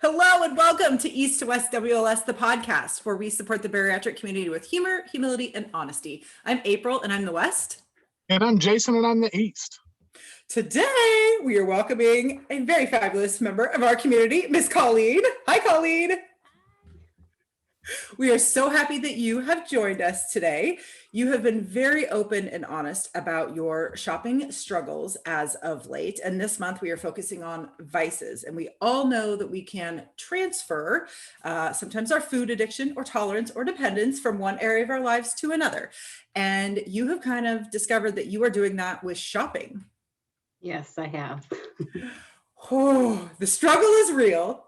Hello and welcome to East to West WLS, the podcast, where we support the bariatric community with humor, humility, and honesty. I'm April and I'm the West. And I'm Jason and I'm the East. Today, we are welcoming a very fabulous member of our community, Miss Colleen. Hi, Colleen. We are so happy that you have joined us today. You have been very open and honest about your shopping struggles as of late. And this month we are focusing on vices. And we all know that we can transfer sometimes our food addiction or tolerance or dependence from one area of our lives to another. And you have kind of discovered that you are doing that with shopping. Yes, I have. Oh, the struggle is real.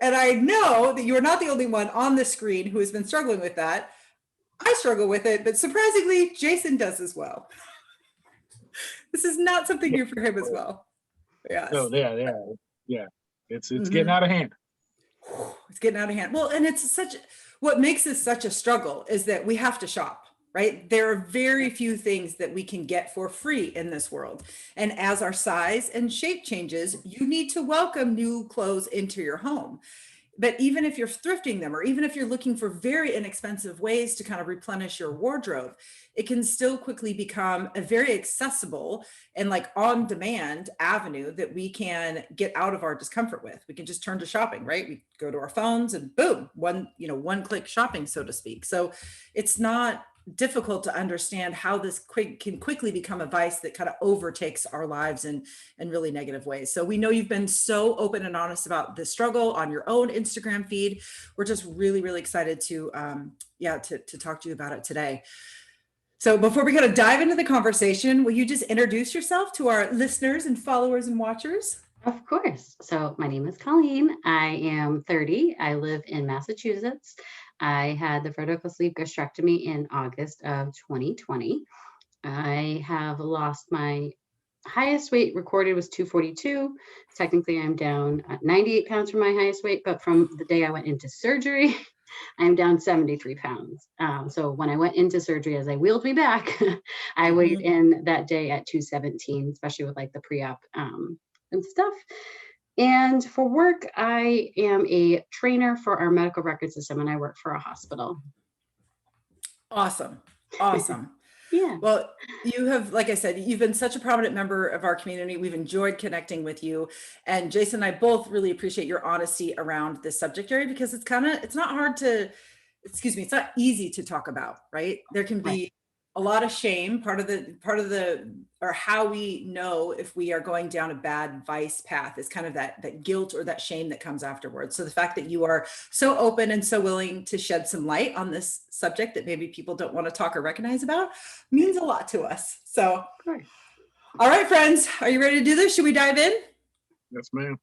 And I know that you are not the only one on the screen who has been struggling with that. I struggle with it, but surprisingly, Jason does as well. This is not something new for him as well. Yes. Oh, yeah. It's getting out of hand. It's getting out of hand. Well, and what makes this such a struggle is that we have to shop, right? There are very few things that we can get for free in this world. And as our size and shape changes, you need to welcome new clothes into your home. But even if you're thrifting them, or even if you're looking for very inexpensive ways to kind of replenish your wardrobe, it can still quickly become a very accessible and like on-demand avenue that we can get out of our discomfort with. We can just turn to shopping, right? We go to our phones and boom, one-click shopping, so to speak. So it's not difficult to understand how this can quickly become a vice that kind of overtakes our lives in really negative ways. So we know you've been so open and honest about the struggle on your own Instagram feed. We're just really, really excited to talk to you about it today. So before we kind of dive into the conversation, will you just introduce yourself to our listeners and followers and watchers? Of course. So my name is Colleen. I am 30. I live in Massachusetts. I had the vertical sleeve gastrectomy in August of 2020. I have lost my highest weight recorded was 242. Technically, I'm down 98 pounds from my highest weight, but from the day I went into surgery, I'm down 73 pounds. So when I went into surgery, as I wheeled me back, I weighed in that day at 217, especially with like the pre-op and stuff. And for work, I am a trainer for our medical record system, and I work for a hospital. Awesome. Yeah. Well, you have, like I said, you've been such a prominent member of our community. We've enjoyed connecting with you. And Jason and I both really appreciate your honesty around this subject area, because it's not easy to talk about, right? There can be a lot of shame. Part of the or how we know if we are going down a bad vice path is kind of that guilt or that shame that comes afterwards. So the fact that you are so open and so willing to shed some light on this subject that maybe people don't want to talk or recognize about means a lot to us. So, all right, friends, are you ready to do this? Should we dive in? Yes, ma'am.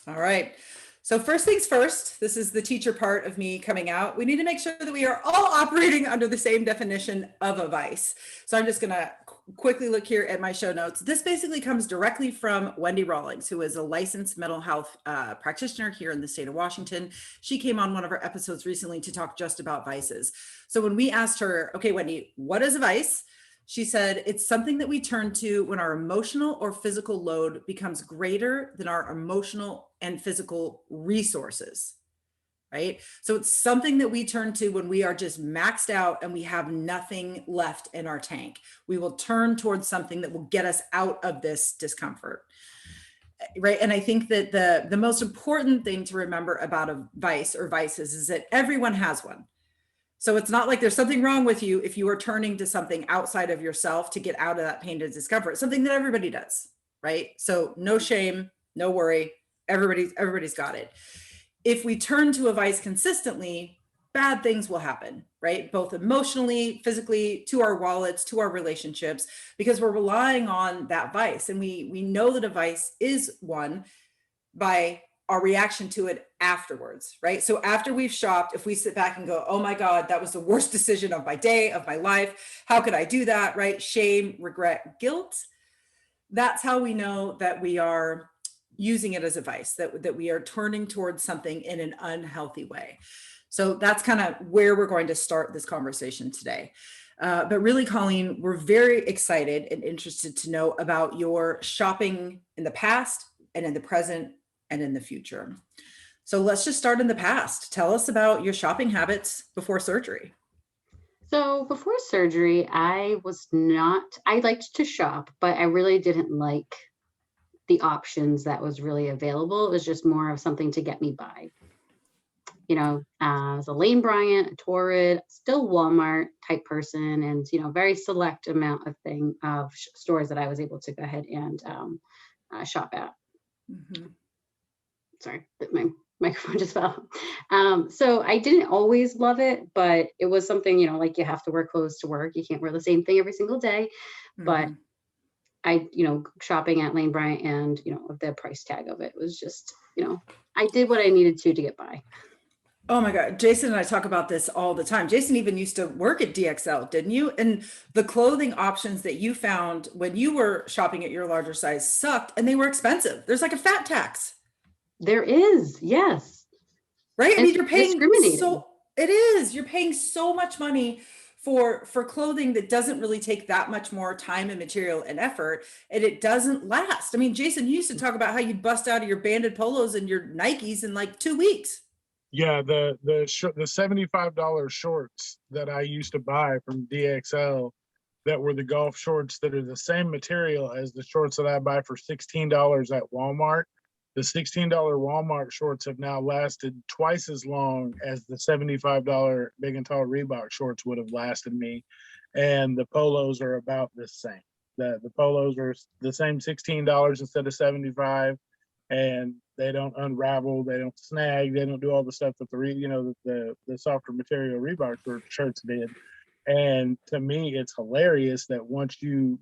All right. So first things first, this is the teacher part of me coming out. We need to make sure that we are all operating under the same definition of a vice. So I'm just going to quickly look here at my show notes. This basically comes directly from Wendy Rawlings, who is a licensed mental health practitioner here in the state of Washington. She came on one of our episodes recently to talk just about vices. So when we asked her, okay, Wendy, what is a vice? She said, it's something that we turn to when our emotional or physical load becomes greater than our emotional and physical resources, right? So it's something that we turn to when we are just maxed out and we have nothing left in our tank. We will turn towards something that will get us out of this discomfort, right? And I think that the most important thing to remember about a vice or vices is that everyone has one. So it's not like there's something wrong with you if you are turning to something outside of yourself to get out of that pain and discomfort. It's something that everybody does, right? So no shame, no worry. Everybody's got it. If we turn to a vice consistently, bad things will happen, right? Both emotionally, physically, to our wallets, to our relationships, because we're relying on that vice. And we know that a vice is one by our reaction to it afterwards, right? So after we've shopped, if we sit back and go, oh my God, that was the worst decision of my day, of my life. How could I do that, right? Shame, regret, guilt. That's how we know that we are using it as a vice, that we are turning towards something in an unhealthy way. So that's kind of where we're going to start this conversation today. But really, Colleen, we're very excited and interested to know about your shopping in the past and in the present and in the future. So let's just start in the past. Tell us about your shopping habits before surgery. So before surgery, I liked to shop, but I really didn't like the options that was really available. It was just more of something to get me by. I was a Lane Bryant, a Torrid, still Walmart type person, and very select amount of stores that I was able to go ahead and shop at. Mhm. Sorry, my microphone just fell. So I didn't always love it, but it was something, like you have to wear clothes to work. You can't wear the same thing every single day. But Mhm. shopping at Lane Bryant and, the price tag of it was just, I did what I needed to get by. Oh my God. Jason and I talk about this all the time. Jason even used to work at DXL, didn't you? And the clothing options that you found when you were shopping at your larger size sucked and they were expensive. There's like a fat tax, There is, yes. right? I And mean, you're paying discriminating. it is. You're paying so much money for clothing that doesn't really take that much more time and material and effort, and it doesn't last. I mean, Jason, you used to talk about how you'd bust out of your banded polos and your Nikes in like 2 weeks. Yeah, the $75 shorts that I used to buy from DXL that were the golf shorts that are the same material as the shorts that I buy for $16 at Walmart. The $16 Walmart shorts have now lasted twice as long as the $75 big and tall Reebok shorts would have lasted me. And the polos are about the same. The polos are the same $16 instead of 75, and they don't unravel, they don't snag, they don't do all the stuff that the softer material Reebok shirts did. And to me, it's hilarious that once you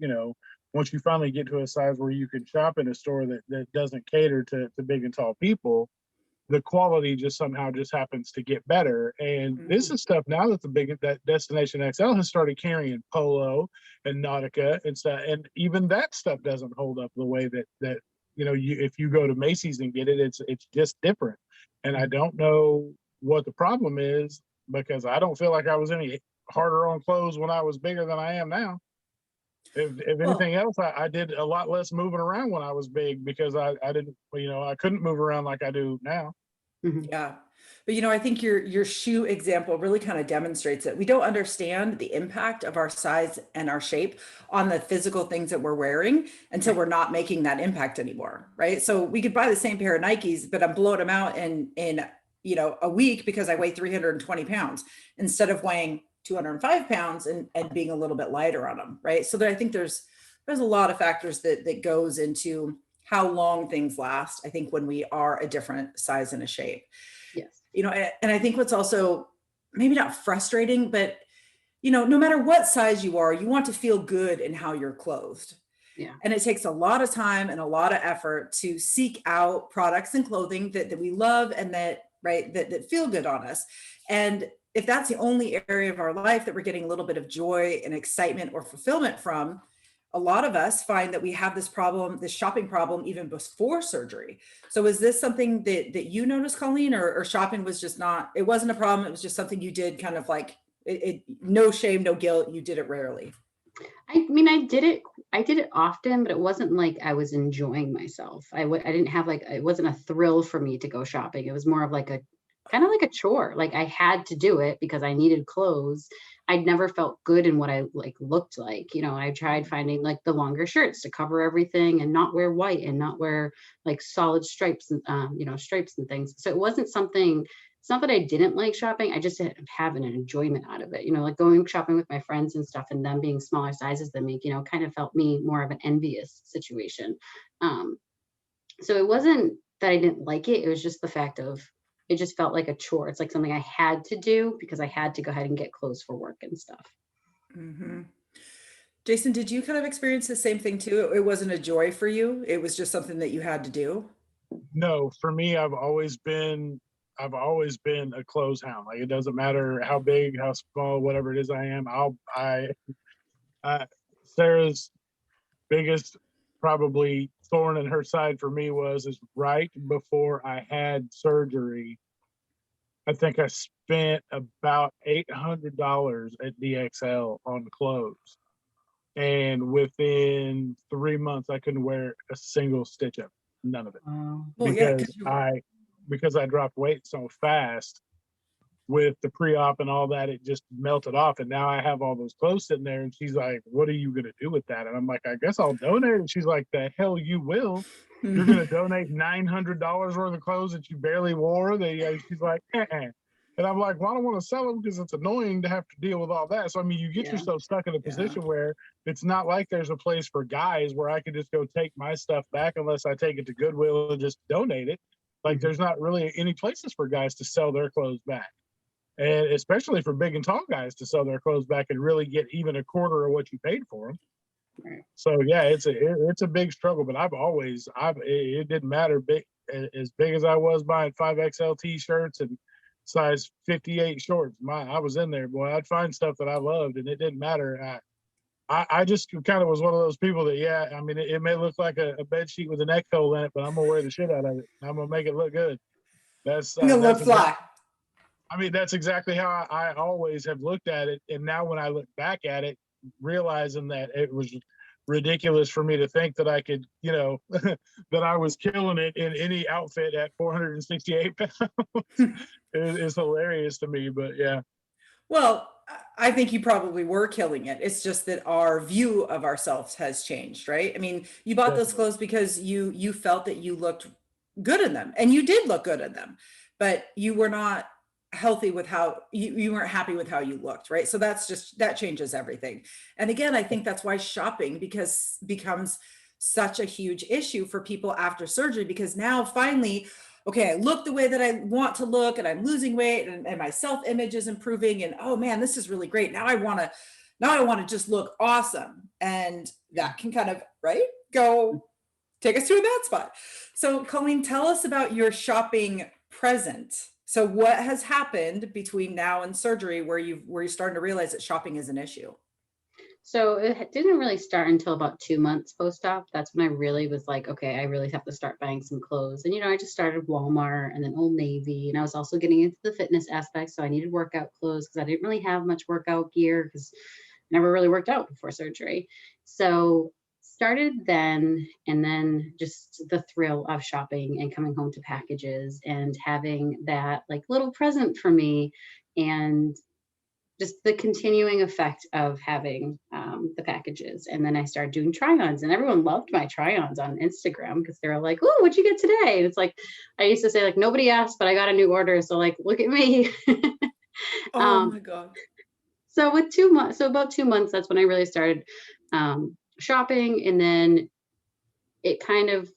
finally get to a size where you can shop in a store that doesn't cater to big and tall people, the quality just somehow just happens to get better. And this is stuff now that Destination XL has started carrying Polo and Nautica and stuff, and even that stuff doesn't hold up the way that if you go to Macy's and get it, it's just different. And I don't know what the problem is, because I don't feel like I was any harder on clothes when I was bigger than I am now. If Well, anything else, I did a lot less moving around when I was big, because I didn't, I couldn't move around like I do now. Mhm. yeah. But I think your shoe example really kind of demonstrates it. We don't understand the impact of our size and our shape on the physical things that we're wearing until Right. we're not making that impact anymore, right? So we could buy the same pair of Nikes, but I'm blowing them out in a week because I weigh 320 pounds instead of weighing 205 pounds and being a little bit lighter on them, right? So I think there's a lot of factors that goes into how long things last, I think, when we are a different size and a shape. Yes. And I think what's also maybe not frustrating, but no matter what size you are, you want to feel good in how you're clothed. Yeah. And it takes a lot of time and a lot of effort to seek out products and clothing that we love and that feel good on us. And if that's the only area of our life that we're getting a little bit of joy and excitement or fulfillment from, a lot of us find that we have this problem, this shopping problem, even before surgery. So is this something that you noticed, Colleen, or shopping was just not, it wasn't a problem, it was just something you did kind of like, no shame, no guilt, you did it rarely? I mean, I did it often, but it wasn't like I was enjoying myself. I didn't have it wasn't a thrill for me to go shopping. It was more of like a kind of like a chore. Like I had to do it because I needed clothes. I'd never felt good in what I looked like. I tried finding like the longer shirts to cover everything and not wear white and not wear like solid stripes and stripes and things. So it wasn't something, it's not that I didn't like shopping. I just didn't have an enjoyment out of it. Like going shopping with my friends and stuff and them being smaller sizes than me, kind of felt me more of an envious situation. Um, so it wasn't that I didn't like it. It was just the fact of it just felt like a chore. It's like something I had to do because I had to go ahead and get clothes for work and stuff. Mm-hmm. Jason, did you kind of experience the same thing too? It wasn't a joy for you. It was just something that you had to do. No, for me, I've always been a clothes hound. Like, it doesn't matter how big, how small, whatever it is I am. I Sarah's biggest probably thorn in her side for me is right before I had surgery. I think I spent about $800 at DXL on clothes, and within 3 months, I couldn't wear a single stitch of it. none of it. Well, yeah, Because I dropped weight so fast with the pre-op and all that, it just melted off. And now I have all those clothes sitting there, and she's like, what are you going to do with that? And I'm like, I guess I'll donate. And she's like, the hell you will. You're going to donate $900 worth of clothes that you barely wore. She's like, eh. And I'm like, well, I don't want to sell them because it's annoying to have to deal with all that. So, I mean, you get yourself stuck in a position where it's not like there's a place for guys where I can just go take my stuff back unless I take it to Goodwill and just donate it. Like, there's not really any places for guys to sell their clothes back. And especially for big and tall guys to sell their clothes back and really get even a quarter of what you paid for them. Right. So yeah, it's a big struggle, but it didn't matter as big as I was buying 5XL t-shirts and size 58 shorts. I was in there, boy. I'd find stuff that I loved, and it didn't matter. I just kind of was one of those people that, I mean, it may look like a bed sheet with a neck hole in it, but I'm gonna wear the shit out of it. I'm gonna make it look good. That's fly. I mean, that's exactly how I always have looked at it. And now when I look back at it, realizing that it was ridiculous for me to think that I could, that I was killing it in any outfit at 468 pounds is hilarious to me. But yeah. Well, I think you probably were killing it. It's just that our view of ourselves has changed, right? I mean, you bought those clothes because you felt that you looked good in them, and you did look good in them, but you were not healthy with how you weren't happy with how you looked, right? So that changes everything. And again, I think that's why shopping becomes such a huge issue for people after surgery, because now finally, okay, I look the way that I want to look, and I'm losing weight, and my self-image is improving, and oh man, this is really great. Now I want to just look awesome. And that can kind of, right, go take us to a bad spot. So Colleen, tell us about your shopping present. So what has happened between now and surgery where you're starting to realize that shopping is an issue? So it didn't really start until about 2 months post-op. That's when I really was like, okay, I really have to start buying some clothes. And, I just started Walmart and then Old Navy. And I was also getting into the fitness aspect. So I needed workout clothes because I didn't really have much workout gear because I never really worked out before surgery. So started then, and then just the thrill of shopping and coming home to packages and having that like little present for me, and just the continuing effect of having the packages. And then I started doing try-ons, and everyone loved my try-ons on Instagram because they were like, oh, what'd you get today? And it's like, I used to say like, nobody asked, but I got a new order. So like, look at me. Oh my God. So about 2 months, that's when I really started shopping. And then it kind of,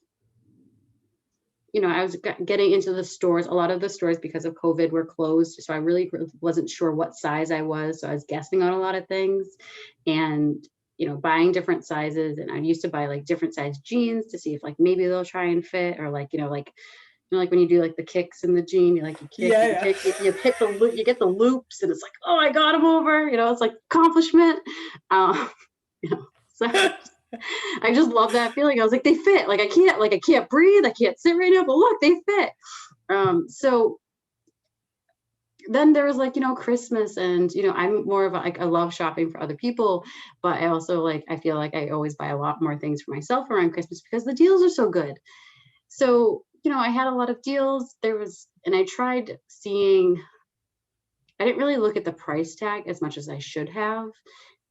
I was getting into the stores. A lot of the stores, because of COVID, were closed. So I really wasn't sure what size I was. So I was guessing on a lot of things and, buying different sizes. And I used to buy like different size jeans to see if like maybe they'll try and fit, or like, like when you do like the kicks in the jean, you kick, you hit the loop, you get the loops, and it's like, oh, I got them over, it's like accomplishment. So I just love that feeling. I was like, they fit. Like I can't breathe. I can't sit right now, but look, they fit. So then there was like, Christmas, and, I'm more of I love shopping for other people, but I also I feel like I always buy a lot more things for myself around Christmas because the deals are so good. So, I had a lot of deals. And I tried seeing, I didn't really look at the price tag as much as I should have.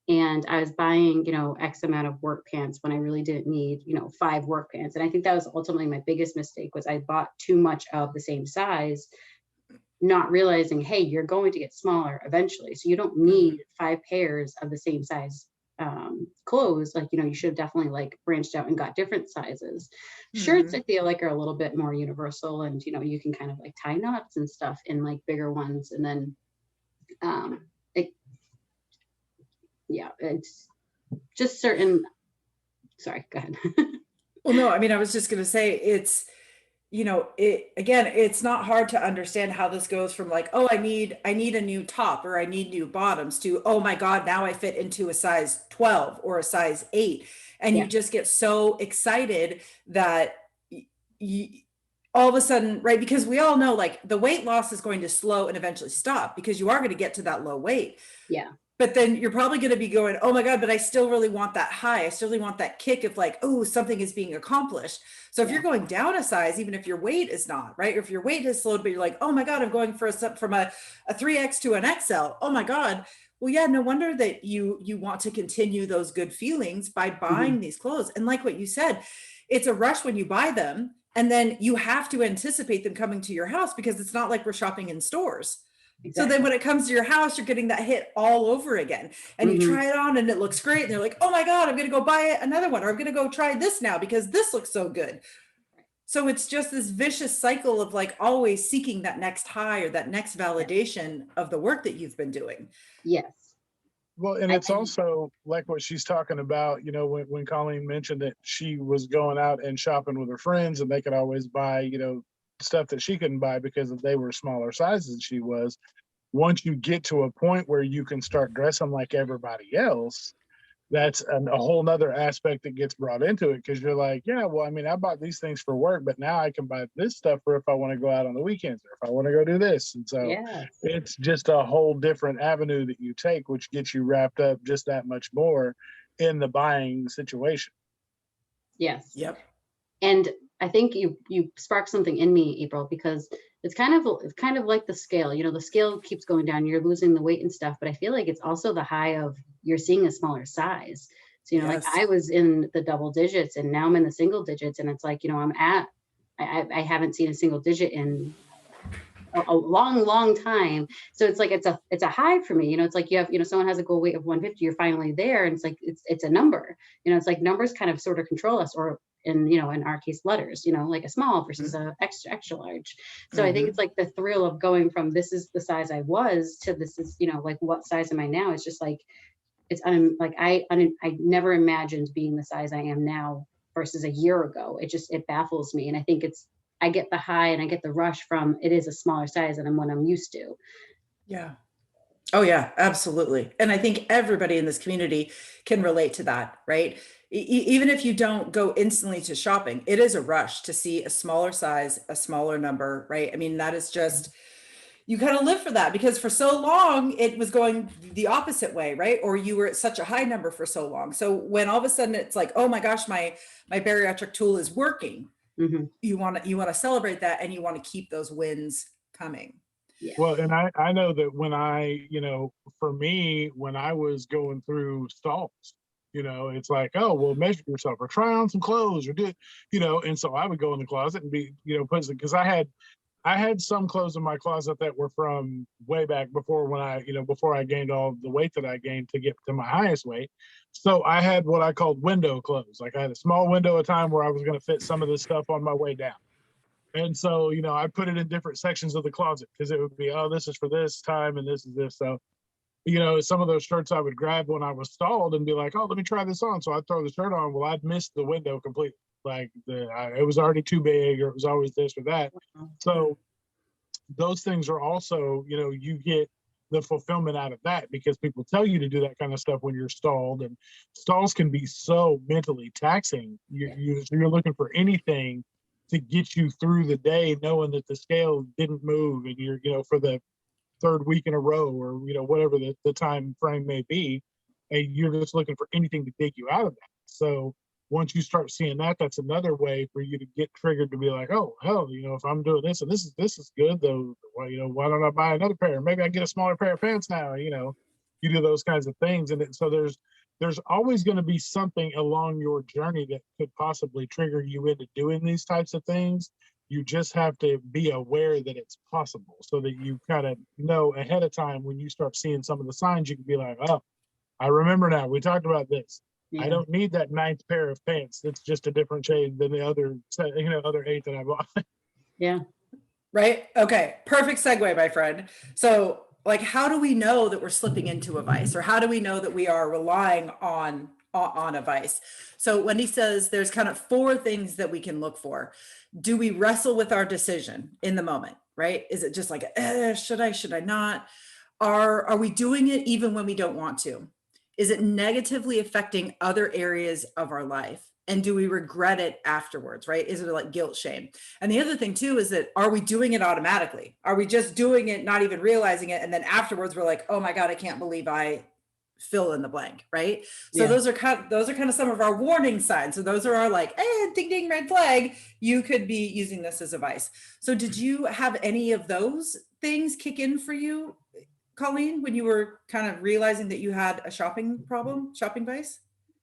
And I was buying, X amount of work pants when I really didn't need, 5 work pants. And I think that was ultimately my biggest mistake, was I bought too much of the same size, not realizing, hey, you're going to get smaller eventually. So you don't need 5 pairs of the same size clothes. You should have definitely branched out and got different sizes. Shirts, I feel like, are a little bit more universal, and, you can kind of tie knots and stuff in bigger ones. And then, it's just certain. Sorry, go ahead. Well, no, I mean, I was just going to say it's, it's not hard to understand how this goes from oh, I need a new top, or I need new bottoms, to, oh my God, now I fit into a size 12 or a size 8. And you just get so excited that all of a sudden, right? Because we all know the weight loss is going to slow and eventually stop, because you are going to get to that low weight. Yeah. But then you're probably going to be going, oh my God, but I still really want that high. I still really want that kick of like, oh, something is being accomplished. So if you're going down a size, even if your weight is not, right? Or if your weight has slowed, but you're like, oh my God, I'm going for from a 3X to an XL. Oh my God. Well, yeah, no wonder that you want to continue those good feelings by buying these clothes. And like what you said, it's a rush when you buy them. And then you have to anticipate them coming to your house because it's not like we're shopping in stores. Exactly. So then when it comes to your house, you're getting that hit all over again. And you try it on and it looks great. And they're like, oh my God, I'm going to go buy another one. Or I'm going to go try this now because this looks so good. So it's just this vicious cycle of like always seeking that next high or that next validation of the work that you've been doing. Yes. Well, and it's also like what she's talking about, you know, when Colleen mentioned that she was going out and shopping with her friends and they could always buy, you know, stuff that she couldn't buy because they were smaller sizes than she was. Once you get to a point where you can start dressing like everybody else, that's a whole nother aspect that gets brought into it, because you're like, yeah, well, I mean, I bought these things for work, but now I can buy this stuff for if I want to go out on the weekends or if I want to go do this. And so it's just a whole different avenue that you take, which gets you wrapped up just that much more in the buying situation. Yes. Yep. And I think you sparked something in me, April, because it's kind of like the scale, you know, the scale keeps going down, you're losing the weight and stuff, but I feel like it's also the high of you're seeing a smaller size. So, you know, like I was in the double digits and now I'm in the single digits, and it's like, you know, I haven't seen a single digit in a long time. So it's like, it's a high for me. You know, it's like you have, you know, someone has a goal weight of 150, you're finally there. And it's like, it's a number, you know, it's like numbers kind of sort of control us, or in our case, letters, you know, like a small versus a extra large. So I think it's like the thrill of going from this is the size I was to this is, you know, like what size am I now? It's just like, I never imagined being the size I am now versus a year ago. It baffles me. And I think I get the high and I get the rush from it is a smaller size than what I'm used to. Yeah. Oh yeah, absolutely. And I think everybody in this community can relate to that, right? Even if you don't go instantly to shopping, it is a rush to see a smaller size, a smaller number, right? I mean, that is just, you kind of live for that because for so long it was going the opposite way, right? Or you were at such a high number for so long. So when all of a sudden it's like, oh my gosh, my bariatric tool is working. You want to celebrate that, and you want to keep those wins coming. Yeah. Well, and I know that when for me, when I was going through stalls, you know, it's like, oh, well, measure yourself or try on some clothes or do, you know, and so I would go in the closet and be, you know, because I had some clothes in my closet that were from way back before before I gained all the weight that I gained to get to my highest weight. So I had what I called window clothes. Like I had a small window of time where I was going to fit some of this stuff on my way down. And so, you know, I put it in different sections of the closet because it would be, oh, this is for this time and this is this. So, you know, some of those shirts I would grab when I was stalled and be like, oh, let me try this on. So I'd throw the shirt on. Well, I'd missed the window completely. Like it was already too big, or it was always this or that. So those things are also, you know, you get the fulfillment out of that because people tell you to do that kind of stuff when you're stalled, and stalls can be so mentally taxing. You're looking for anything to get you through the day, knowing that the scale didn't move, and you're, you know, for the third week in a row, or, you know, whatever the time frame may be, and you're just looking for anything to dig you out of that. So once you start seeing that, that's another way for you to get triggered to be like, oh, hell, you know, if I'm doing this and this is good, though, well, you know, why don't I buy another pair? Maybe I get a smaller pair of pants now, you know, you do those kinds of things. And so there's always going to be something along your journey that could possibly trigger you into doing these types of things. You just have to be aware that it's possible, so that you kind of know ahead of time when you start seeing some of the signs, you can be like, oh, I remember now, we talked about this. Yeah. I don't need that 9th pair of pants. It's just a different shade than the other 8 that I bought. Yeah. Right. Okay. Perfect segue, my friend. So like, how do we know that we're slipping into a vice, or how do we know that we are relying on a vice? So Wendy says there's kind of 4 things that we can look for. Do we wrestle with our decision in the moment, right? Is it just like, should I not? Are we doing it even when we don't want to? Is it negatively affecting other areas of our life? And do we regret it afterwards, right? Is it like guilt, shame? And the other thing too, is that, are we doing it automatically? Are we just doing it, not even realizing it? And then afterwards we're like, oh my God, I can't believe I fill in the blank, right? So Yeah. those are kind of some of our warning signs. So those are our like, hey, ding ding, red flag. You could be using this as a vice. So did you have any of those things kick in for you, Colleen, when you were kind of realizing that you had a shopping problem, shopping vice?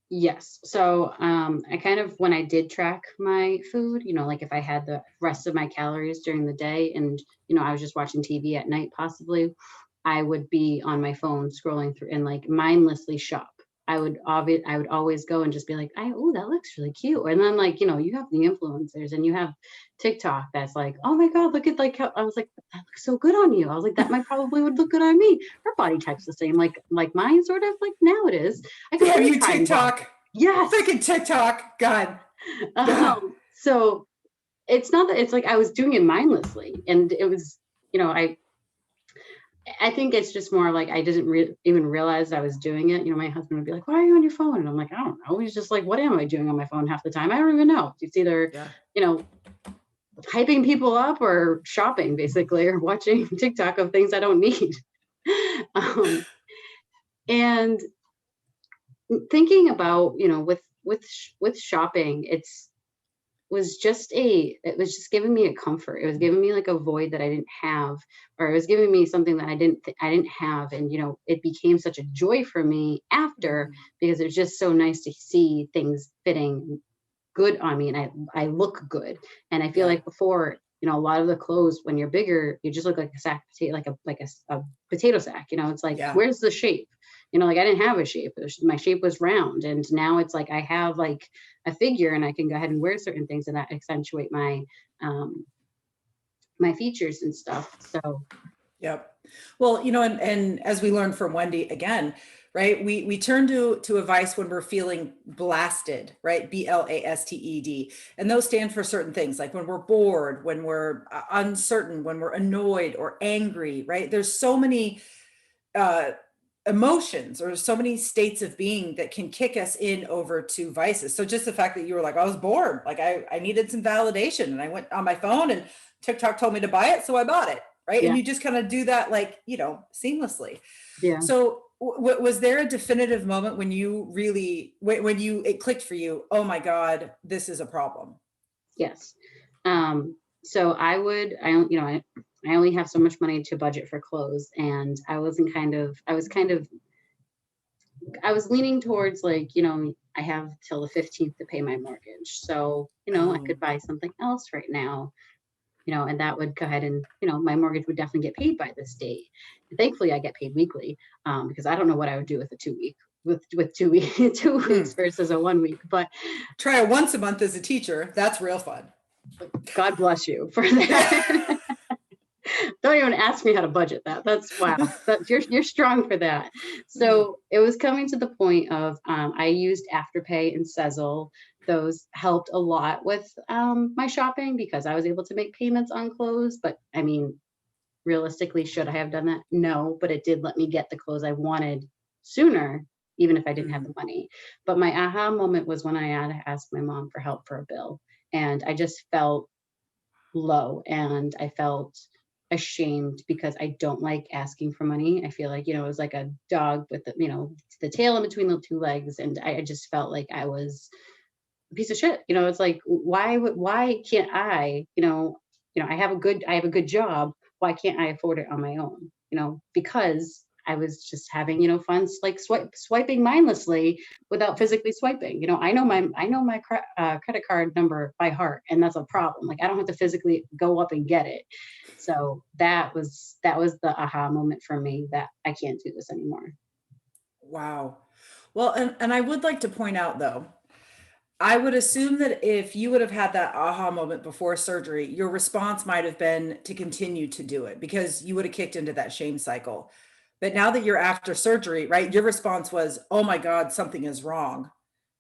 Yes. So I kind of, when I did track my food, like if I had the rest of my calories during the day and, I was just watching TV at night, possibly, I would be on my phone scrolling through and like mindlessly shop. I would always go and just be like, oh, that looks really cute. And then like, you have the influencers and you have TikTok that's like, oh my God, look at like how I was like, that looks so good on you. I was like, that might probably would look good on me. Her body type's the same, like mine sort of like now it is. I could Damn really you, try and walk. TikTok. Yes. Freaking TikTok. God. God. So it's not that it's like I was doing it mindlessly and it was, I think it's just more like I didn't even realize I was doing it. My husband would be like, why are you on your phone? And I'm like, I don't know. He's just like, what am I doing on my phone half the time? I don't even know. It's either, hyping people up or shopping basically, or watching TikTok of things I don't need. And thinking about, with shopping, it was just giving me a comfort. It was giving me like a void that I didn't have, or it was giving me something that I didn't have. And, it became such a joy for me after, because it was just so nice to see things fitting good on me. And I look good. And I feel like before, a lot of the clothes, when you're bigger, you just look like a sack of potato, like a potato sack, it's like, where's the shape? Like I didn't have a shape. My shape was round. And now it's like I have like a figure and I can go ahead and wear certain things and that accentuate my my features and stuff. So yep. Well, and as we learned from Wendy again, right? We turn to a vice when we're feeling blasted, right? BLASTED. And those stand for certain things, like when we're bored, when we're uncertain, when we're annoyed or angry, right? There's so many emotions or so many states of being that can kick us in over to vices. So just the fact that you were like, I was bored, like I needed some validation and I went on my phone and TikTok told me to buy it. So I bought it. Right. Yeah. And you just kind of do that, like, seamlessly. Yeah. So was there a definitive moment when you really, it clicked for you? Oh my God, this is a problem. Yes. So I only have so much money to budget for clothes, and I was leaning towards like, I have till the 15th to pay my mortgage. So, I could buy something else right now, and that would go ahead and, my mortgage would definitely get paid by this date. And thankfully I get paid weekly, because I don't know what I would do with a 2 week, with 2 weeks, 2 weeks versus a 1 week, but try it once a month as a teacher. That's real fun. God bless you for that. Don't even ask me how to budget that. That's wow. You're strong for that. So it was coming to the point of I used Afterpay and Sezzle. Those helped a lot with my shopping because I was able to make payments on clothes. But I mean, realistically, should I have done that? No, but it did let me get the clothes I wanted sooner, even if I didn't have the money. But my aha moment was when I had to ask my mom for help for a bill. And I just felt low and I felt ashamed because I don't like asking for money. I feel like, it was like a dog with the tail in between the two legs. And I just felt like I was a piece of shit. It's like, why can't I, I have a good job. Why can't I afford it on my own? Because I was just having, fun, like swiping mindlessly without physically swiping. I know my credit card number by heart, and that's a problem. Like I don't have to physically go up and get it. So that was the aha moment for me that I can't do this anymore. Wow. Well, and I would like to point out though, I would assume that if you would have had that aha moment before surgery, your response might have been to continue to do it because you would have kicked into that shame cycle. But now that you're after surgery, right, your response was, oh my God, something is wrong.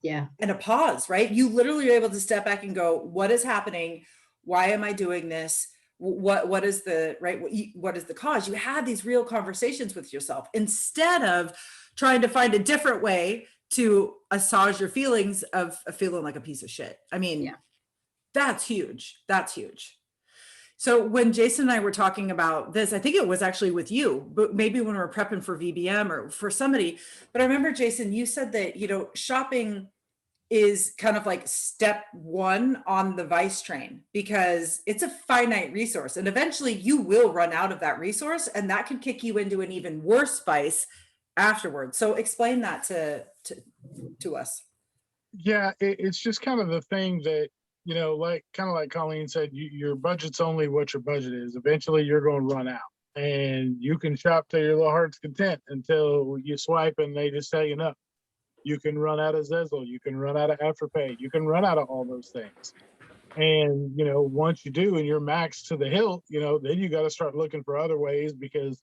Yeah. And a pause, right? You literally are able to step back and go, what is happening? Why am I doing this? What is the, right? What is the cause? You had these real conversations with yourself instead of trying to find a different way to assuage your feelings of feeling like a piece of shit. I mean, That's huge. That's huge. So when Jason and I were talking about this, I think it was actually with you, but maybe when we were prepping for VBM or for somebody, but I remember Jason, you said that, shopping is kind of like step one on the vice train because it's a finite resource and eventually you will run out of that resource and that can kick you into an even worse vice afterwards. So explain that to us. Yeah, it's just kind of the thing that, like Colleen said, your budget's only what your budget is. Eventually you're going to run out and you can shop to your little heart's content until you swipe and they just say, you can run out of Zezzle, you can run out of Afterpay, you can run out of all those things. And, once you do and you're maxed to the hilt, then you got to start looking for other ways because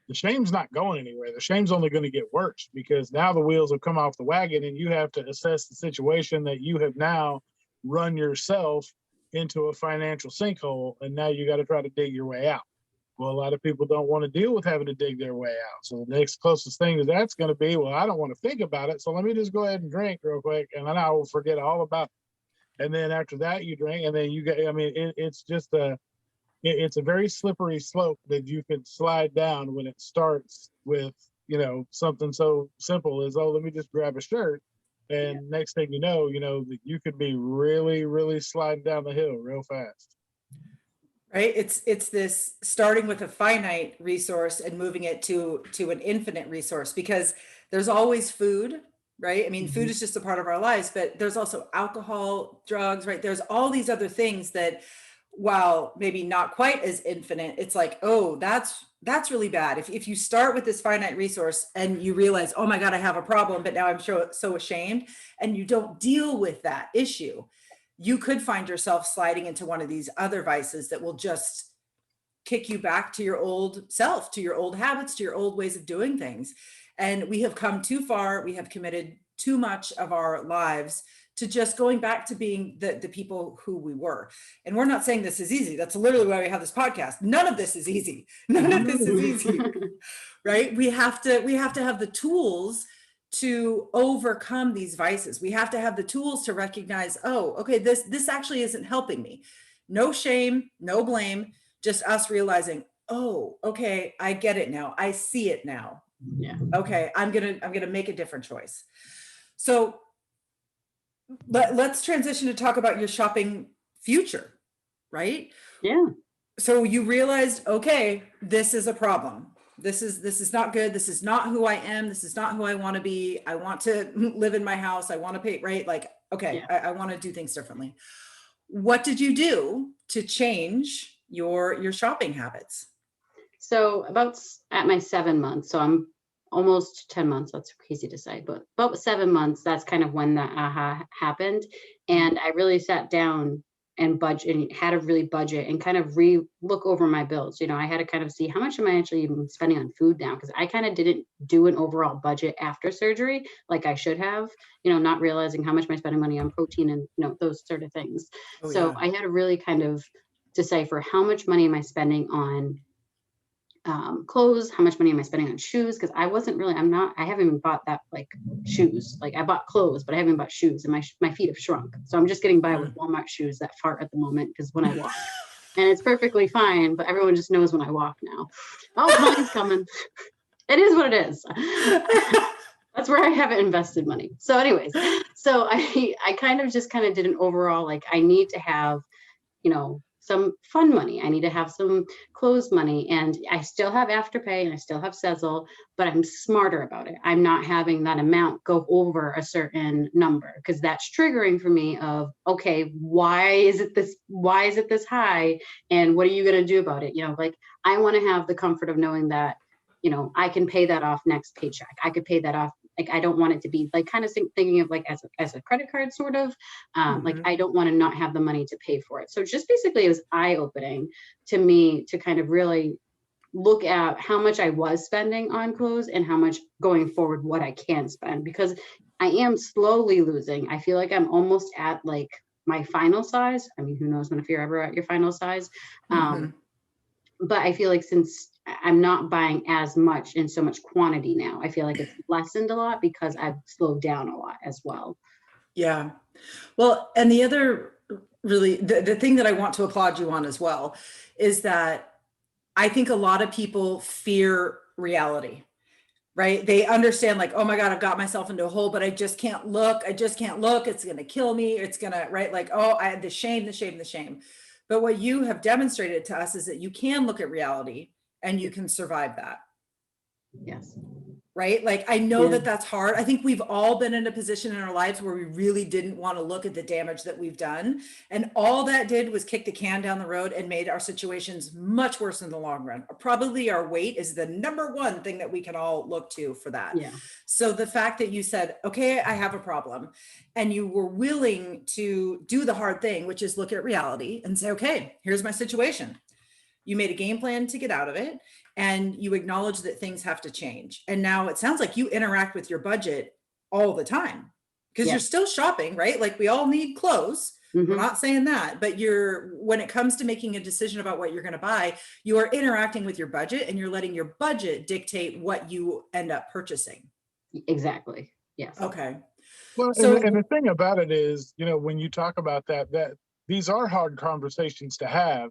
the shame's not going anywhere. The shame's only going to get worse because now the wheels have come off the wagon and you have to assess the situation that you have now run yourself into a financial sinkhole. And now you got to try to dig your way out. Well, a lot of people don't want to deal with having to dig their way out. So the next closest thing to that's going to be, well, I don't want to think about it. So let me just go ahead and drink real quick. And then I will forget all about it. And then after that you drink and then you get, it's just it's a very slippery slope that you could slide down when it starts with, something so simple as, oh, let me just grab a shirt. And next thing you know, that you could be really, really sliding down the hill real fast. Right. It's this starting with a finite resource and moving it to an infinite resource because there's always food, right? I mean, food is just a part of our lives, but there's also alcohol, drugs, right? There's all these other things that, while maybe not quite as infinite, it's like, oh, that's really bad. If you start with this finite resource and you realize, oh my God, I have a problem, but now I'm so ashamed, and you don't deal with that issue, you could find yourself sliding into one of these other vices that will just kick you back to your old self, to your old habits, to your old ways of doing things. And we have come too far. We have committed too much of our lives to just going back to being the people who we were. And we're not saying this is easy. That's literally why we have this podcast. None of this is easy. None of this is easy, right? We have to have the tools to overcome these vices. We have to have the tools to recognize, oh, okay, this actually isn't helping me. No shame, no blame, just us realizing, oh, okay, I get it now. I see it now. Yeah. Okay, I'm gonna make a different choice. So let's transition to talk about your shopping future, right? Yeah. So you realized, okay, this is a problem. This is not good. This is not who I am. This is not who I want to be. I want to live in my house. I want to pay, right? Like, okay, I want to do things differently. What did you do to change your shopping habits? So about at my 7 months, so I'm almost 10 months. That's crazy to say, but about 7 months, that's kind of when the aha happened. And I really sat down and budget and had to really budget and kind of look over my bills. I had to kind of see how much am I actually even spending on food now? Because I kind of didn't do an overall budget after surgery like I should have, not realizing how much am I spending money on protein and, those sort of things. Oh, so yeah. I had to really kind of decipher how much money am I spending on clothes, how much money am I spending on shoes? Because I haven't even bought that like shoes. Like I bought clothes, but I haven't bought shoes, and my feet have shrunk. So I'm just getting by with Walmart shoes that fart at the moment because when I walk, and it's perfectly fine, but everyone just knows when I walk now. Oh, money's coming. It is what it is. That's where I haven't invested money. So anyways, so I kind of did an overall, like I need to have, some fun money. I need to have some clothes money, and I still have Afterpay and I still have Sezzle, but I'm smarter about it. I'm not having that amount go over a certain number because that's triggering for me of, okay, why is it this high? And what are you going to do about it? Like I want to have the comfort of knowing that, I can pay that off next paycheck. I could pay that off. Like, I don't want it to be like kind of thinking of like as a credit card sort of, like I don't want to not have the money to pay for it. So just basically it was eye-opening to me to kind of really look at how much I was spending on clothes and how much going forward, what I can spend, because I am slowly losing. I feel like I'm almost at like my final size. I mean, who knows if you're ever at your final size. But I feel like since I'm not buying as much in so much quantity now, I feel like it's lessened a lot because I've slowed down a lot as well. Yeah. Well, and the other really, the thing that I want to applaud you on as well is that I think a lot of people fear reality, right? They understand like, oh my God, I've got myself into a hole, but I just can't look. I just can't look. It's going to kill me. It's going to, right? Like, oh, I had the shame, the shame, the shame. But what you have demonstrated to us is that you can look at reality and you can survive that. Yes. Right? Like, I know Yeah. that that's hard. I think we've all been in a position in our lives where we really didn't want to look at the damage that we've done. And all that did was kick the can down the road and made our situations much worse in the long run. Probably our weight is the number one thing that we can all look to for that. Yeah. So the fact that you said, okay, I have a problem, and you were willing to do the hard thing, which is look at reality and say, okay, here's my situation. You made a game plan to get out of it, and you acknowledge that things have to change. And now it sounds like you interact with your budget all the time because you're still shopping, right? Like, we all need clothes. We're not saying that, but when it comes to making a decision about what you're going to buy, you are interacting with your budget, and you're letting your budget dictate what you end up purchasing. Exactly. Yes. Okay. Well, So, and the thing about it is, when you talk about that these are hard conversations to have.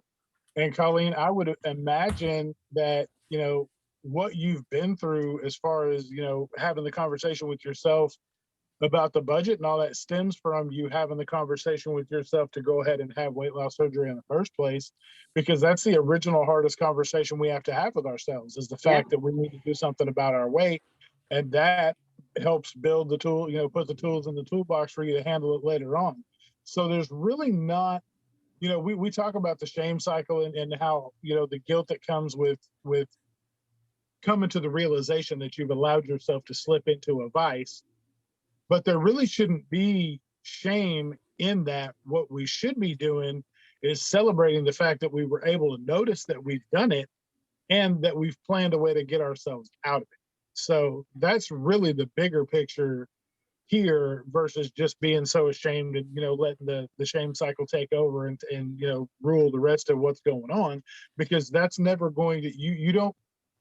And Colleen, I would imagine that, what you've been through as far as, having the conversation with yourself about the budget and all that stems from you having the conversation with yourself to go ahead and have weight loss surgery in the first place, because that's the original hardest conversation we have to have with ourselves, is the fact that we need to do something about our weight. And that helps build the tool, put the tools in the toolbox for you to handle it later on. So there's really not, we talk about the shame cycle and how, the guilt that comes with coming to the realization that you've allowed yourself to slip into a vice. But there really shouldn't be shame in that. What we should be doing is celebrating the fact that we were able to notice that we've done it and that we've planned a way to get ourselves out of it. So that's really the bigger picture here versus just being so ashamed and, letting the shame cycle take over and rule the rest of what's going on, because that's never going to, you don't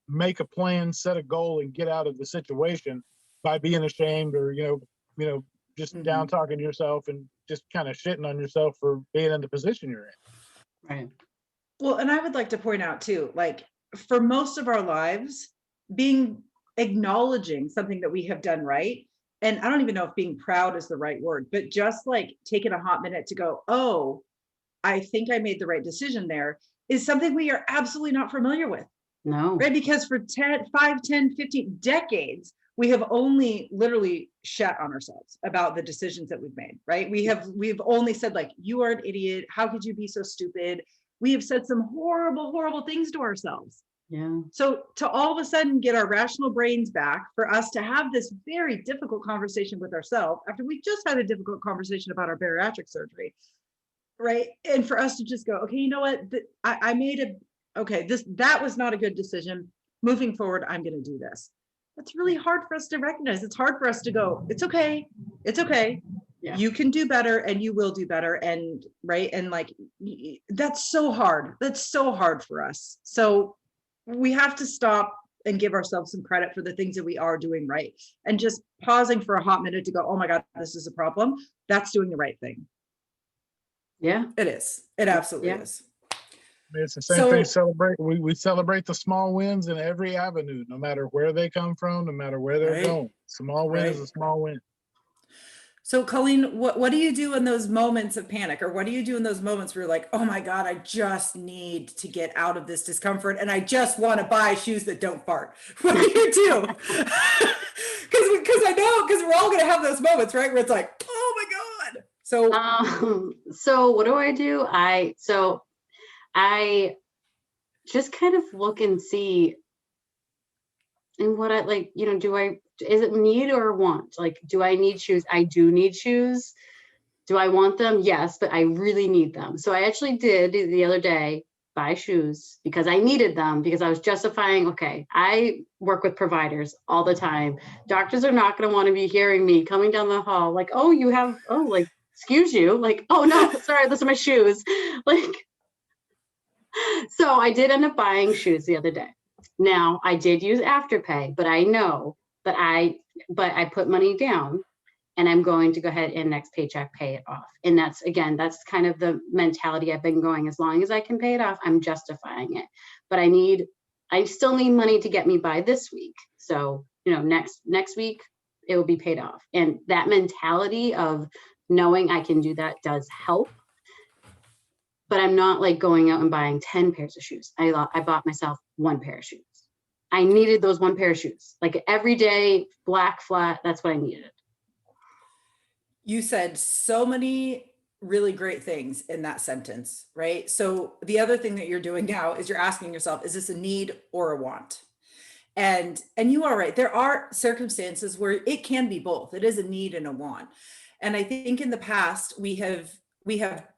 make a plan, set a goal, and get out of the situation by being ashamed or, just down talking to yourself and just kind of shitting on yourself for being in the position you're in. Right. Well, and I would like to point out too, like, for most of our lives, acknowledging something that we have done right. And I don't even know if being proud is the right word, but just like taking a hot minute to go, oh, I think I made the right decision there, is something we are absolutely not familiar with. No. Right? Because for 5, 10, 15 decades, we have only literally shat on ourselves about the decisions that we've made, right? We've only said, like, you are an idiot. How could you be so stupid? We have said some horrible, horrible things to ourselves. Yeah. So to all of a sudden get our rational brains back, for us to have this very difficult conversation with ourselves after we just had a difficult conversation about our bariatric surgery, right? And for us to just go, okay, you know what? I made that was not a good decision. Moving forward, I'm going to do this. That's really hard for us to recognize. It's hard for us to go, it's okay. It's okay. Yeah. You can do better, and you will do better. And right. And like, that's so hard. That's so hard for us. So we have to stop and give ourselves some credit for the things that we are doing right. And just pausing for a hot minute to go, oh my God, this is a problem. That's doing the right thing. Yeah, it is. It absolutely is. It's the same thing. We celebrate the small wins in every avenue, no matter where they come from, no matter where they're going. Small win is a small win. So Colleen, what do you do in those moments of panic, or what do you do in those moments where you're like, oh my God, I just need to get out of this discomfort and I just want to buy shoes that don't fart? What do you do? Because I know, because we're all going to have those moments, right? Where it's like, oh my God. So what do? I just kind of look and see, and what I like, is it need or want? Like, do I need shoes? I do need shoes. Do I want them? Yes, but I really need them. So I actually did the other day buy shoes because I needed them, because I was justifying, okay, I work with providers all the time. Doctors are not going to want to be hearing me coming down the hall like, excuse you. Like, oh no, sorry, those are my shoes. Like, so I did end up buying shoes the other day. Now I did use Afterpay, but I know that I put money down, and I'm going to go ahead and next paycheck pay it off. And that's, again, that's kind of the mentality I've been going. As long as I can pay it off, I'm justifying it. But I still need money to get me by this week. So, next week it will be paid off. And that mentality of knowing I can do that does help. But I'm not like going out and buying 10 pairs of shoes. I bought myself 1 pair of shoes. I needed those 1 pair of shoes. Like every day, black flat, that's what I needed. You said so many really great things in that sentence, right? So the other thing that you're doing now is you're asking yourself, is this a need or a want? And you are right. There are circumstances where it can be both. It is a need and a want. And I think in the past we have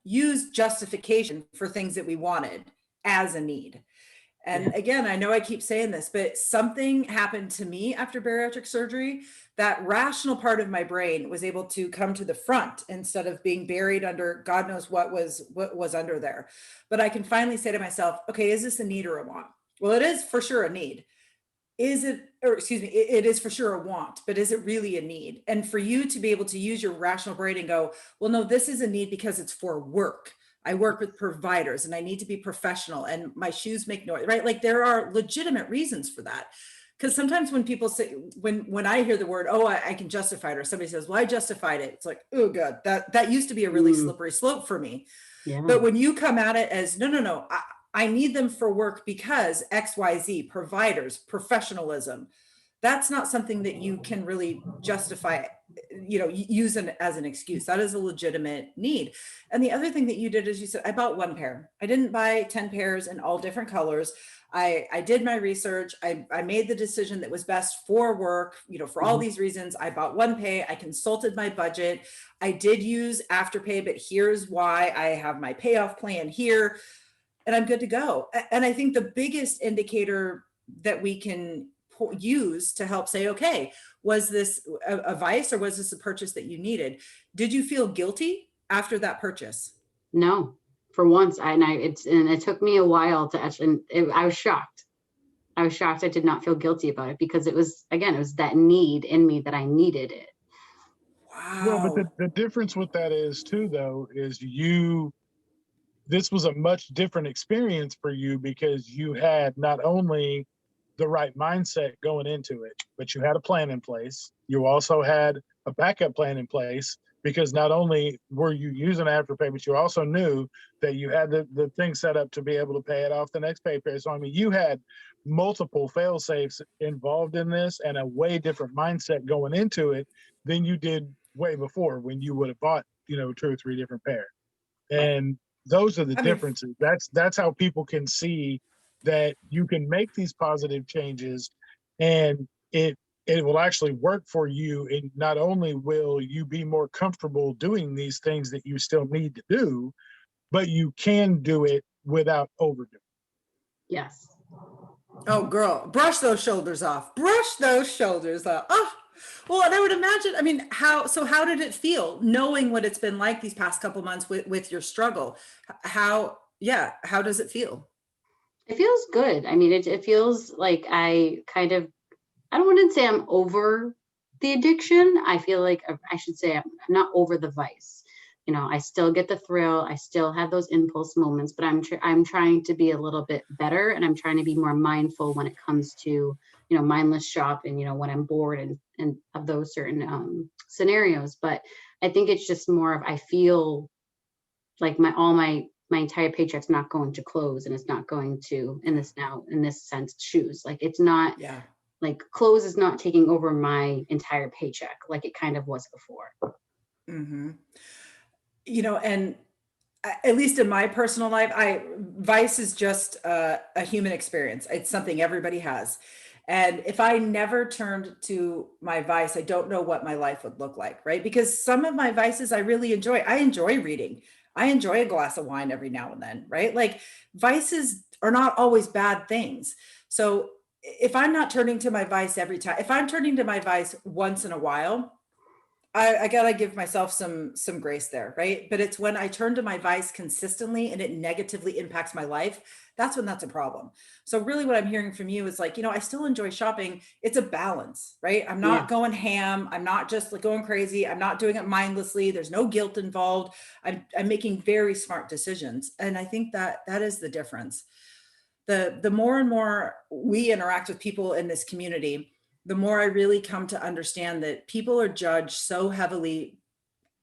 used justification for things that we wanted as a need. And again, I know I keep saying this, but something happened to me after bariatric surgery. That rational part of my brain was able to come to the front instead of being buried under God knows what was under there. But I can finally say to myself, okay, is this a need or a want? Well, it is for sure a need. It is for sure a want, but is it really a need? And for you to be able to use your rational brain and go, well, no, this is a need because it's for work. I work with providers and I need to be professional and my shoes make noise, right? Like there are legitimate reasons for that. Because sometimes when people say, when I hear the word, oh, I can justify it, or somebody says, well, I justified it. It's like, oh God, that used to be a really slippery slope for me. Yeah. But when you come at it as, no, I need them for work because XYZ, providers, professionalism, that's not something that you can really justify, use as an excuse. That is a legitimate need. And the other thing that you did is you said, I bought 1 pair. I didn't buy 10 pairs in all different colors. I did my research. I made the decision that was best for work, for all these reasons. I bought 1 pair. I consulted my budget. I did use Afterpay, but here's why. I have my payoff plan here and I'm good to go. And I think the biggest indicator that we can use to help say, okay, was this a vice or was this a purchase that you needed? Did you feel guilty after that purchase? No, for once. It took me a while to actually, I was shocked. I did not feel guilty about it because it was that need in me that I needed it. Wow. Well, but the difference with that is too, though, is this was a much different experience for you because you had not only the right mindset going into it, but you had a plan in place. You also had a backup plan in place because not only were you using Afterpay, but you also knew that you had the thing set up to be able to pay it off the next pay period. So, I mean, you had multiple fail safes involved in this and a way different mindset going into it than you did way before when you would have bought, 2 or 3 different pairs. And those are the differences. That's how people can see that you can make these positive changes and it will actually work for you. And not only will you be more comfortable doing these things that you still need to do, but you can do it without overdoing. Yes. Oh, girl, brush those shoulders off. Brush those shoulders off. Oh, well, and I would imagine, how did it feel knowing what it's been like these past couple months with your struggle? How does it feel? It feels good. It feels like I don't want to say I'm over the addiction. I feel like I should say I'm not over the vice. I still get the thrill. I still have those impulse moments, but I'm trying to be a little bit better and I'm trying to be more mindful when it comes to, mindless shopping, when I'm bored and of those certain scenarios. But I think it's just more of, I feel like my entire paycheck's not going to clothes and it's not going to, in this sense, shoes. Like it's not, like clothes is not taking over my entire paycheck like it kind of was before. Mm-hmm. And at least in my personal life, vice is just a human experience. It's something everybody has. And if I never turned to my vice, I don't know what my life would look like, right? Because some of my vices I really enjoy. I enjoy reading. I enjoy a glass of wine every now and then, right? Like vices are not always bad things. So if I'm not turning to my vice every time, if I'm turning to my vice once in a while, I gotta give myself some grace there, right? But it's when I turn to my vice consistently and it negatively impacts my life, that's when that's a problem. So really what I'm hearing from you is like, I still enjoy shopping. It's a balance, right? I'm Yeah. not going ham. I'm not just like going crazy. I'm not doing it mindlessly. There's no guilt involved. I'm making very smart decisions. And I think that is the difference. The more and more we interact with people in this community, the more I really come to understand that people are judged so heavily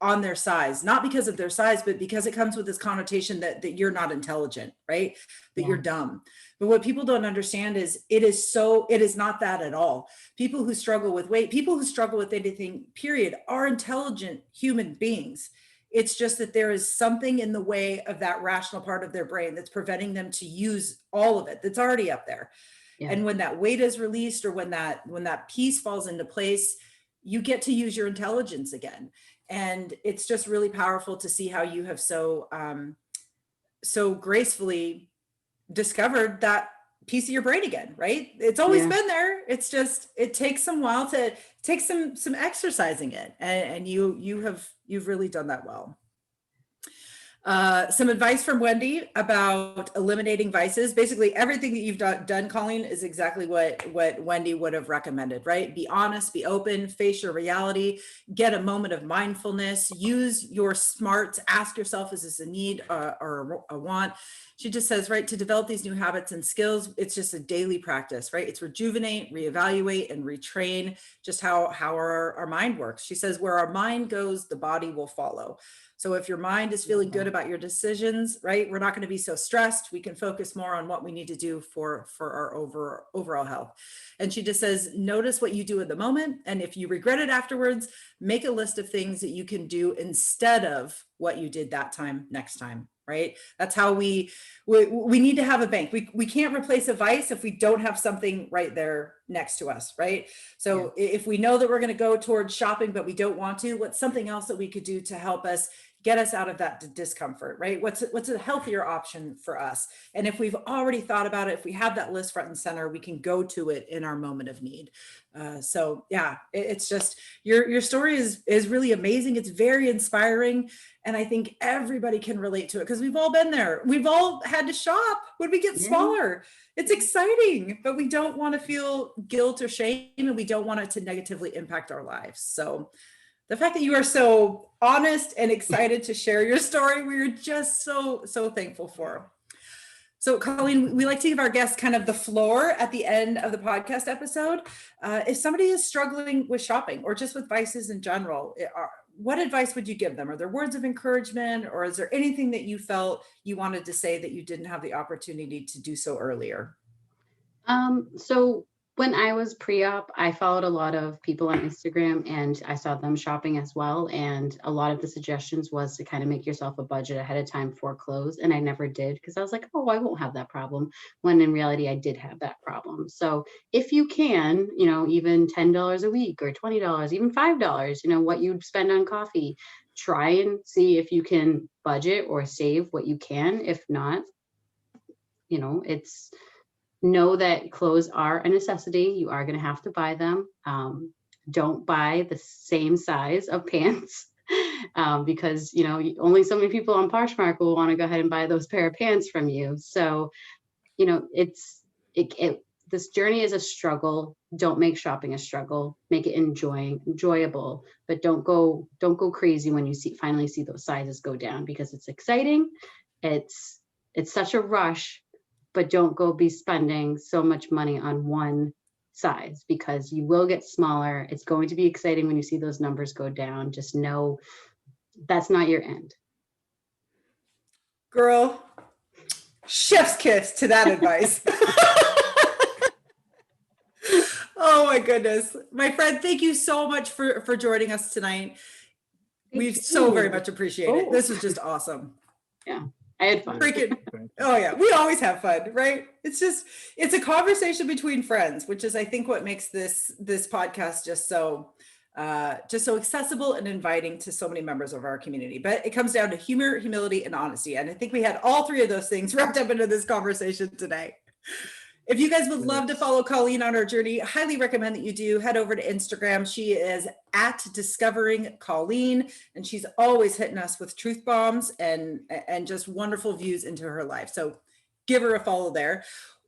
on their size, not because of their size, but because it comes with this connotation that you're not intelligent, right? That Yeah. you're dumb. But what people don't understand is it is not that at all. People who struggle with weight, people who struggle with anything, period, are intelligent human beings. It's just that there is something in the way of that rational part of their brain that's preventing them to use all of it that's already up there. Yeah. And when that weight is released, or when that piece falls into place, you get to use your intelligence again. And it's just really powerful to see how you have so gracefully discovered that piece of your brain again, right? It's always Yeah. been there. It's just, it takes some while to take some exercising it. And you've really done that well. Some advice from Wendy about eliminating vices. Basically, everything that you've done, Colleen, is exactly what Wendy would have recommended, right? Be honest, be open, face your reality, get a moment of mindfulness, use your smarts, ask yourself, is this a need or a want? She just says, right, to develop these new habits and skills, it's just a daily practice, right? It's rejuvenate, reevaluate, and retrain just how our mind works. She says, where our mind goes, the body will follow. So if your mind is feeling good about your decisions, right, we're not going to be so stressed. We can focus more on what we need to do for our overall health. And she just says, notice what you do in the moment. And if you regret it afterwards, make a list of things that you can do instead of what you did that time next time, right? That's how we need to have a bank. We can't replace a vice if we don't have something right there next to us, right? So if we know that we're going to go towards shopping, but we don't want to, what's something else that we could do to help us get us out of that discomfort, right? What's a healthier option for us? And if we've already thought about it, if we have that list front and center, we can go to it in our moment of need. So yeah, it's just, your story is really amazing. It's very inspiring. And I think everybody can relate to it because we've all been there. We've all had to shop when we get smaller. It's exciting, but we don't want to feel guilt or shame, and we don't want it to negatively impact our lives. So the fact that you are so honest and excited to share your story, we're just so thankful for. So Colleen, we like to give our guests kind of the floor at the end of the podcast episode. If somebody is struggling with shopping or just with vices in general, what advice would you give them? Are there words of encouragement, or is there anything that you felt you wanted to say that you didn't have the opportunity to do so earlier? So when I was pre-op, I followed a lot of people on Instagram and I saw them shopping as well. And a lot of the suggestions was to kind of make yourself a budget ahead of time for clothes. And I never did because I was like, oh, I won't have that problem. When in reality, I did have that problem. So if you can, even $10 a week or $20, even $5, what you'd spend on coffee, try and see if you can budget or save what you can. If not, know that clothes are a necessity. You are going to have to buy them. Don't buy the same size of pants because, only so many people on Poshmark will want to go ahead and buy those pair of pants from you. So, this journey is a struggle. Don't make shopping a struggle. Make it enjoyable, but don't go crazy when you finally see those sizes go down, because it's exciting. It's such a rush. But don't go be spending so much money on one size, because you will get smaller. It's going to be exciting when you see those numbers go down. Just know that's not your end. Girl, chef's kiss to that advice. Oh my goodness. My friend, thank you so much for joining us tonight. We so very much appreciate it. This was just awesome. Yeah. I had fun. Oh yeah, we always have fun, right? It's a conversation between friends, which is, I think, what makes this podcast just so accessible and inviting to so many members of our community. But it comes down to humor, humility, and honesty. And I think we had all three of those things wrapped up into this conversation today. If you guys would love to Yes. follow Colleen on her journey, highly recommend that you do. Head over to Instagram. She is at Discovering Colleen, and she's always hitting us with truth bombs and just wonderful views into her life. So give her a follow there.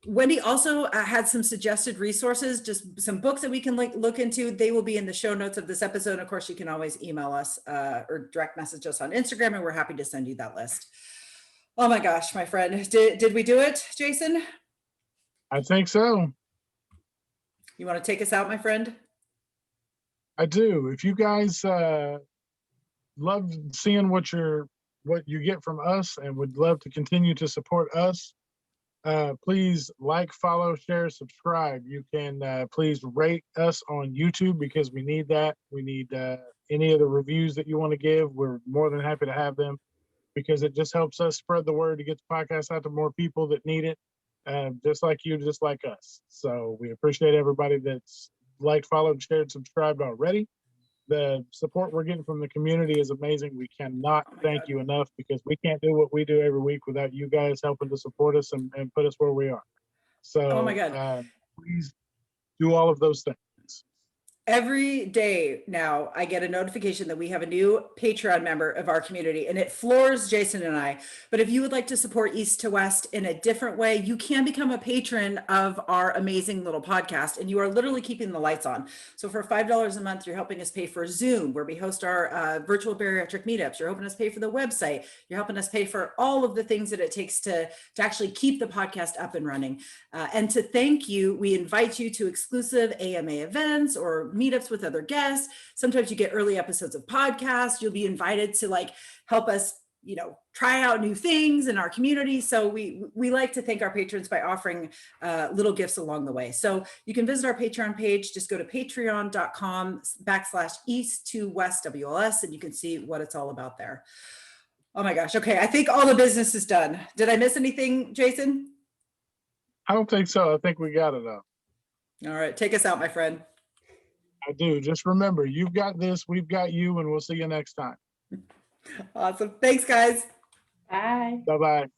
Wendy also had some suggested resources, just some books that we can look into. They will be in the show notes of this episode. Of course, you can always email us or direct message us on Instagram, and we're happy to send you that list. Oh my gosh, my friend, did we do it, Jason? I think so. You want to take us out, my friend? I do. If you guys love seeing what you get from us and would love to continue to support us, please like, follow, share, subscribe. You can please rate us on YouTube because we need that. We need any of the reviews that you want to give. We're more than happy to have them because it just helps us spread the word to get the podcast out to more people that need it. Just like you, just like us. So we appreciate everybody that's liked, followed, shared, subscribed already. The support we're getting from the community is amazing. We cannot thank you enough because we can't do what we do every week without you guys helping to support us and put us where we are. So Oh my God. Please do all of those things. Every day now, I get a notification that we have a new Patreon member of our community, and it floors Jason and I. But if you would like to support East to West in a different way, you can become a patron of our amazing little podcast, and you are literally keeping the lights on. So for $5 a month, you're helping us pay for Zoom, where we host our virtual bariatric meetups. You're helping us pay for the website. You're helping us pay for all of the things that it takes to actually keep the podcast up and running. And to thank you, we invite you to exclusive AMA events or meetups with other guests. Sometimes you get early episodes of podcasts. You'll be invited to help us, try out new things in our community. So we like to thank our patrons by offering little gifts along the way. So you can visit our Patreon page. Just go to patreon.com/east2westwls, and you can see what it's all about there. Oh my gosh. Okay. I think all the business is done. Did I miss anything, Jason? I don't think so. I think we got it all. All right. Take us out, my friend. I do. Just remember, you've got this, we've got you, and we'll see you next time. Awesome. Thanks, guys. Bye. Bye-bye.